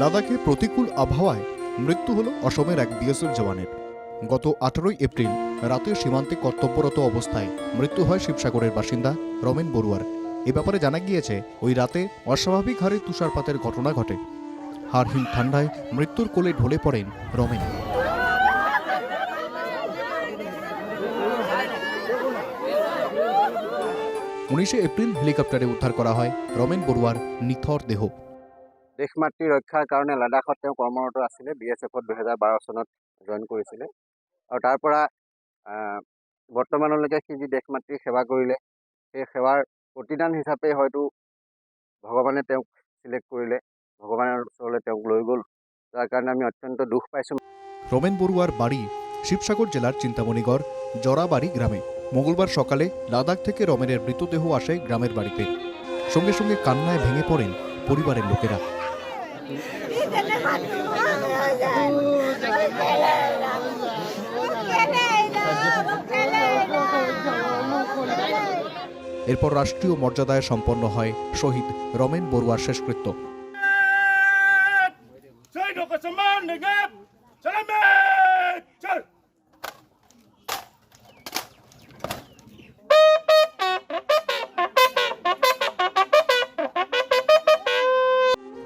লাদাখে প্রতিকূল আবহাওয়ায় মৃত্যু হল অসমের এক বিএসএফ জওয়ানের। গত 18 এপ্রিল রাতে সীমান্তে কর্তব্যরত অবস্থায় মৃত্যু হয় শিবসাগরের বাসিন্দা রমেন বড়ুয়ার। এ ব্যাপারে জানা গিয়েছে, ওই রাতে অস্বাভাবিক হারে তুষারপাতের ঘটনা ঘটে। হাড়হিম ঠান্ডায় মৃত্যুর কোলে ঢলে পড়েন রমেন। 19 এপ্রিল হেলিকপ্টারে উদ্ধার করা হয় রমেন বড়ুয়ার নিথর দেহ। দেশমাতৃ ৰক্ষাৰ কাৰণে লাডাখত তেওঁ কৰ্মৰত আছিলে। BSFত 2012 চনত জইন কৰিছিলে আৰু তাৰ পৰা বৰ্তমানলৈকে সি যি দেশমাতৃৰ সেৱা কৰিলে, সেই সেৱাৰ প্ৰতিদান হিচাপে হয়তো ভগৱানে তেওঁক চিলেক্ট কৰিলে, ভগৱানৰ ওচৰলৈ তেওঁক লৈ গ'ল। যাৰ কাৰণে আমি অত্যন্ত দুখ পাইছোঁ। রমেন বড়ুয়ার বাড়ি শিবসাগর জেলার চিন্তামণিগড় জরাবাড়ি গ্রামে। মঙ্গলবার সকালে লাদাখ থেকে রমেনের মৃতদেহ আসে গ্রামের বাড়িতে। সঙ্গে সঙ্গে কান্নায় ভেঙে পড়েন পরিবারের লোকেরা। এরপর রাষ্ট্রীয় মর্যাদায় সম্পন্ন হয় শহীদ রমেন বড়ুয়ার শেষকৃত্য।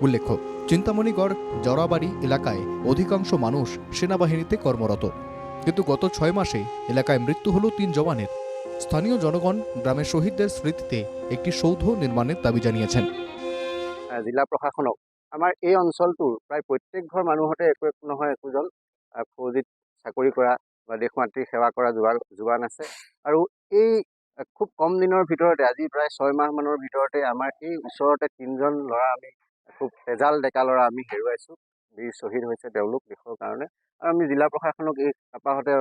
উল্লেখ্য, চিন্তামণিগড় জরাবাড়ি এলাকায় অধিকাংশ মানুষ সেনাবাহিনীতে কর্মরত, কিন্তু গত 6 মাসে এলাকায় মৃত্যু হল 3 জওয়ানের। স্থানীয় জনগণ গ্রামের শহীদদের স্মৃতিতে একটি সৌধ নির্মাণের দাবি জানিয়েছেন। জিলা প্ৰশাসনক আমাৰ এই অঞ্চলটোৰ প্ৰায় প্ৰত্যেক ঘৰ মানুহতে একো নহয় একোজন ফৌজিত চাকৰি কৰা বা দেশমাতৃৰ সেৱা কৰা জোৱান আছে। আৰু এই খুব কম দিনৰ ভিতৰতে, আজি প্ৰায় 6 মাহমানৰ ভিতৰতে আমাৰ এই ওচৰতে 3জন ল'ৰা, আমি খুব তেজাল ডেকা ল'ৰা আমি হেৰুৱাইছোঁ। বীৰ শ্বহীদ হৈছে তেওঁলোক দেশৰ কাৰণে। আৰু আমি জিলা প্ৰশাসনক এই আপাহতে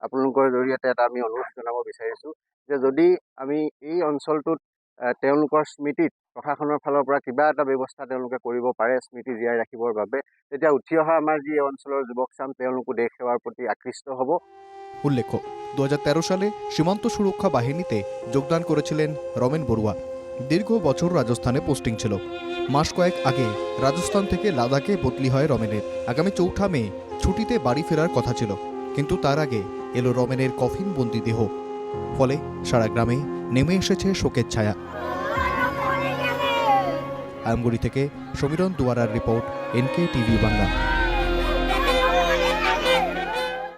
আপোনালোকৰ জৰিয়তে এটা আমি অনুৰোধ জনাব বিচাৰিছোঁ যে যদি আমি এই অঞ্চলটোত তেওঁলোকৰ স্মৃতিত প্ৰশাসনৰ ফালৰ পৰা কিবা এটা ব্যৱস্থা তেওঁলোকে কৰিব পাৰে স্মৃতি জীয়াই ৰাখিবৰ বাবে, তেতিয়া উঠি অহা আমাৰ যি এই অঞ্চলৰ যুৱকচাম তেওঁলোকো দেশ সেৱাৰ প্রতি আকৃষ্ট হ'ব। উল্লেখ্য, 2013 সালে সীমান্ত সুরক্ষা বাহিনীতে যোগদান করেছিলেন রমেন বড়ুয়া। দীর্ঘ বছর রাজস্থানে পোস্টিং ছিল। মাস কয়েক আগে রাজস্থান থেকে লাদাখে বদলি হয় রমেনের। আগামী 4 মে ছুটিতে বাড়ি ফেরার কথা ছিল, কিন্তু তার আগে এলো রমেনের কফিনবন্দি দেহ। ফলে সারা গ্রামে নেমে এসেছে শোকের ছায়া। আমগুড়ি থেকে সমীরণ দুয়ারার রিপোর্ট, NK TV বাংলা।